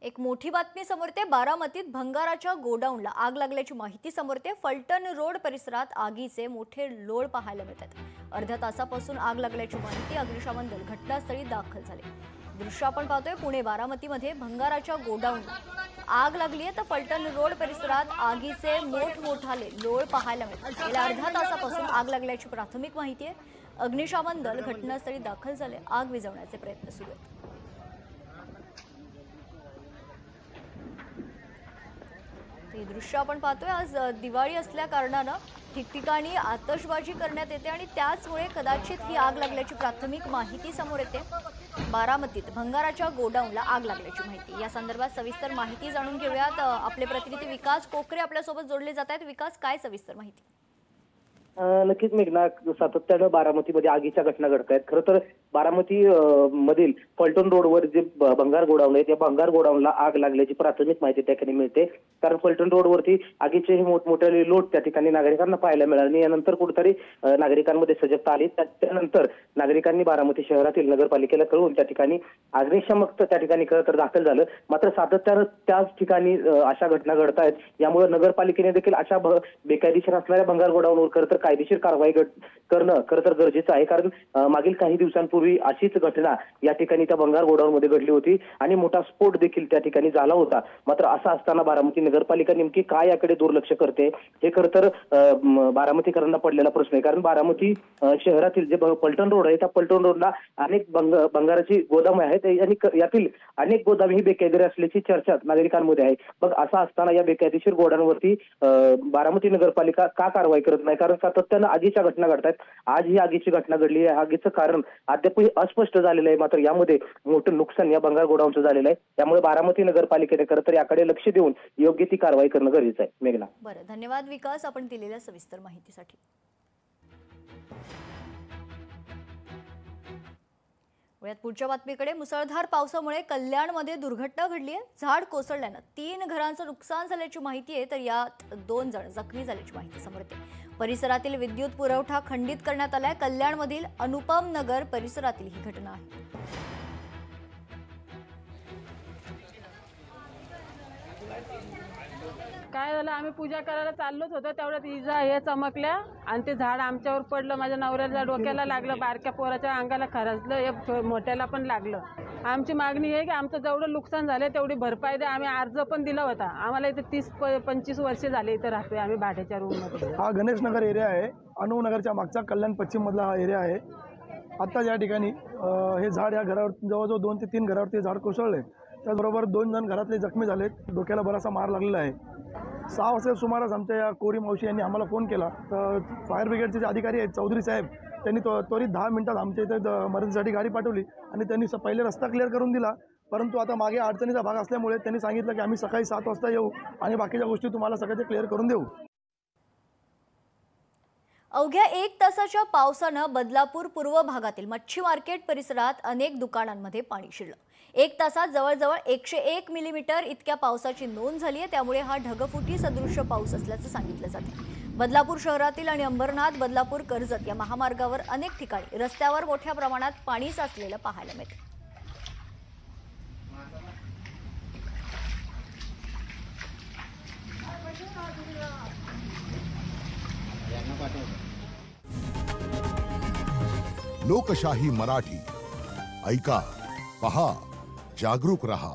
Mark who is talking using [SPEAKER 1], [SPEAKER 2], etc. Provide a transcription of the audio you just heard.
[SPEAKER 1] एक मोठी बातमी समोर येते। बारामतीत भंगाराच्या गोडाऊनला आग लागल्याची माहिती समोर येते। फलटण रोड परिसरात आगीचे मोठे लोळ पाहायला मिळतात। अर्ध्या तासापासून आग लागल्याची माहिती अग्निशमन दल घटनास्थळी दाखल झाले। दृश्य आपण पाहतोय पुणे बारामतीमध्ये भंगाराच्या गोडाऊनला आग लागली आहे। तर फलटण रोड परिसरात आगीचे मोठमोठाले लोळ पाहायला मिळतात। गेल्या अर्ध्या तासापासून आग लागल्याची प्राथमिक माहिती आहे। अग्निशमन दल घटनास्थळी दाखल झाले। आग विझवण्याचे प्रयत्न सुरू आहेत। हे दृश्य आपण पाहतोय। आज दिवाळी असल्या कारणाने ठिकठिकाणी आतषबाजी करण्यात येते आणि त्याचमुळे कदाचित ही आग लागल्याची प्राथमिक माहिती समोर येते। बारामतीत भंगाराच्या गोडाऊनला आग लागल्याची माहिती, या संदर्भात सविस्तर माहिती जाणून घेऊयात। आपले प्रतिनिधी विकास कोकरे आपल्या सोबत जोडले जात आहेत। विकास, काय सविस्तर माहिती?
[SPEAKER 2] नक्कीच मेघना, सातत्याने बारामतीमध्ये आगीच्या घटना घडत आहेत। खरं तर बारामती मधील फलटण रोडवर जे भंगार गोडाऊन आहे त्या भंगार गोडाऊनला आग लागल्याची प्राथमिक माहिती त्या ठिकाणी मिळते। कारण फलटण रोडवरती आगीचे हे मोठमोठे लोट त्या ठिकाणी नागरिकांना पाहायला मिळाले। यानंतर कुठेतरी नागरिकांमध्ये सजगता आली। त्यानंतर नागरिकांनी बारामती शहरातील नगरपालिकेला कळवून त्या ठिकाणी अग्निशमक त्या ठिकाणी खरं तर दाखल झालं। मात्र सातत्यानं त्याच ठिकाणी अशा घटना घडत आहेत। यामुळे नगरपालिकेने देखील अशा बेकायदेशीर असणाऱ्या भंगार गोडाऊनवर खरं तर कायदेशीर कारवाई करणं खरं तर गरजेचं आहे। कारण मागील काही दिवसांपूर्वी अशीच घटना या ठिकाणी त्या भंगार गोडाऊन मध्ये घडली होती आणि मोठा स्फोट देखील त्या ठिकाणी झाला होता। मात्र असं असताना बारामती नगरपालिका नेमकी काय याकडे दुर्लक्ष करते हे खरं तर बारामतीकरांना पडलेला प्रश्न आहे। कारण बारामती शहरातील जे फलटण रोड आहे त्या फलटण रोडला अनेक भंगाराची गोदामे आहेत आणि यातील अनेक गोदामे ही बेकायदेशीर असल्याची चर्चा नागरिकांमध्ये आहे। मग असं असताना या बेकायदेशीर गोडाऊनवरती बारामती नगरपालिका का कारवाई करत नाही? कारण सातत्यानं आगीच्या घटना घडतात। आज ही आगीची घटना घडली आहे। आगीचं कारण अद्यापही अस्पष्ट झालेलं आहे। मात्र यामध्ये मोठं नुकसान या भंगार गोडाऊनचं झालेलं आहे। त्यामुळे बारामती नगरपालिकेने खरं तर याकडे लक्ष देऊन योग्य ती कारवाई करणं गरजेचं आहे। मेघना,
[SPEAKER 1] बरं, धन्यवाद विकास आपण दिलेल्या सविस्तर माहितीसाठी। पुढच्या बातमीकडे। मुसळधार पावसामुळे कल्याणमध्ये दुर्घटना घडली आहे। झाड कोसळल्यानं 3 घरांचं नुकसान झाल्याची माहिती आहे। तर यात 2 जण जखमी झाल्याची माहिती समोर येते। परिसरातील विद्युत पुरवठा खंडित करण्यात आलाय। कल्याणमधील अनुपम नगर परिसरातील ही घटना आहे।
[SPEAKER 3] काय झालं, आम्ही पूजा करायला चाललोच होतो तेवढ्यात इजा हे चमकल्या आणि ते झाड आमच्यावर पडलं। माझ्या नवऱ्याच्या डोक्याला लागलं, बारक्या पोराच्या अंगाला खरचलं, हे मोठ्याला पण लागलं। आमची मागणी आहे की आमचं जेवढं नुकसान झालं तेवढी भरपाई द्या। आम्ही अर्ज पण दिला होता। आम्हाला इथे 30-25 वर्षे झाले इथे राहतोय आम्ही भाड्याच्या रूममध्ये।
[SPEAKER 4] हा गणेश नगर एरिया आहे। अनुभवनगरच्या मागचा कल्याण पश्चिम मधला हा एरिया आहे। आता या ठिकाणी हे झाड या घरावर जवळजवळ 2 ते 3 घरावरती झाड कोसळले। त्याचबरोबर 2 जण घरातले जखमी झालेत। डोक्याला बराचसा मार लागलेला आहे। 6 वाजता सुमारास आमच्या या कोरी मावशी यांनी आम्हाला फोन केला। तर फायर ब्रिगेडचे जे अधिकारी आहेत चौधरी साहेब, त्यांनी त्वरित 10 मिनिटात आमच्या इथे मदतीसाठी गाडी पाठवली आणि त्यांनी पहिले रस्ता क्लिअर करून दिला। परंतु आता मागे अडचणीचा भाग असल्यामुळे त्यांनी सांगितलं की आम्ही सकाळी 7 वाजता येऊ आणि बाकीच्या गोष्टी तुम्हाला सगळं ते क्लिअर करून देऊ।
[SPEAKER 1] अवघ्या 1 तासाच्या पावसानं बदलापूर पूर्व भागातील मच्छी मार्केट परिसरात अनेक दुकानांमध्ये पाणी शिरलं। 1 तासात जवळजवळ 101 मिलीमीटर इतक्या पावसाची नोंद झाली आहे। त्यामुळे हा ढगफुटी सदृश्य पाऊस असल्याचं सांगितलं जाते। बदलापूर शहरातील आणि अंबरनाथ बदलापूर कर्जत या महामार्गावर अनेक ठिकाणी रस्त्यावर मोठ्या प्रमाणात पाणी साचलेलं पाहायला मिळतं।
[SPEAKER 5] लोकशाही मराठी ऐका, पहा, जागरूक रहा।